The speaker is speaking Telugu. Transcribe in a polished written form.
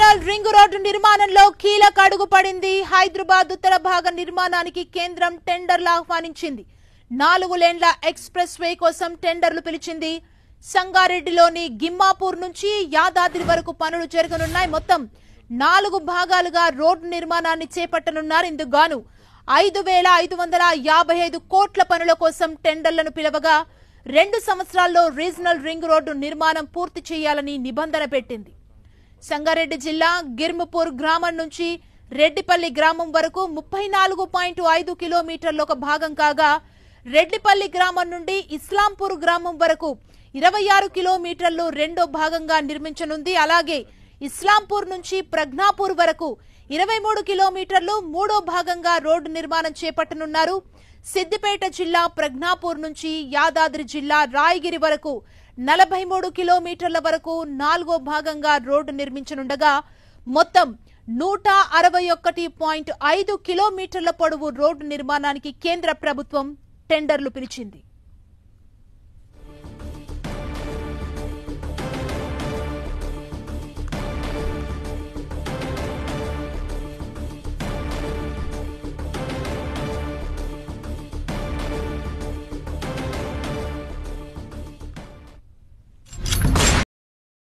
రీజనల్ రింగ్ రోడ్డు నిర్మాణంలో కీలక అడుగు పడింది. హైదరాబాద్ ఉత్తర భాగ నిర్మాణానికి కేంద్రం టెండర్లు ఆహ్వానించింది. 4 లేన్ల ఎక్స్‌ప్రెస్ వే కోసం టెండర్లు పిలిచింది. సంగారెడ్డిలోని గిమ్మాపూర్ నుంచి యాదాద్రి వరకు పనులు జరగనున్నాయి. మొత్తం 4 భాగాలుగా రోడ్డు నిర్మాణాన్ని చేపట్టనున్నారు. ఇందుకు గాను 5,555 కోట్ల పనుల కోసం టెండర్లను పిలవగా 2 సంవత్సరాల్లో రీజనల్ రింగ్ రోడ్డు నిర్మాణం పూర్తి చేయాలని నిబంధన పెట్టింది. సంగారెడ్డి జిల్లా గిర్మపూర్ గ్రామం నుంచి రెడ్డిపల్లి గ్రామం వరకు 34.5 కిలోమీటర్ల ఒక భాగం కాగా, రెడ్డిపల్లి గ్రామం నుండి ఇస్లాంపూర్ గ్రామం వరకు 26 కిలోమీటర్లు రెండో భాగంగా నిర్మించనుంది. అలాగే ఇస్లాంపూర్ నుంచి ప్రజ్ఞాపూర్ వరకు 23 కిలోమీటర్లు మూడో భాగంగా రోడ్డు నిర్మాణం చేపట్టనున్నారు. సిద్దిపేట జిల్లా ప్రజ్ఞాపూర్ నుంచి యాదాద్రి జిల్లా రాయగిరి వరకు 43 కిలోమీటర్ల వరకు 4వ భాగంగా రోడ్డు నిర్మించనుండగా, మొత్తం 161.5 కిలోమీటర్ల పొడవు రోడ్డు నిర్మాణానికి కేంద్ర ప్రభుత్వం టెండర్లు పిలిచింది.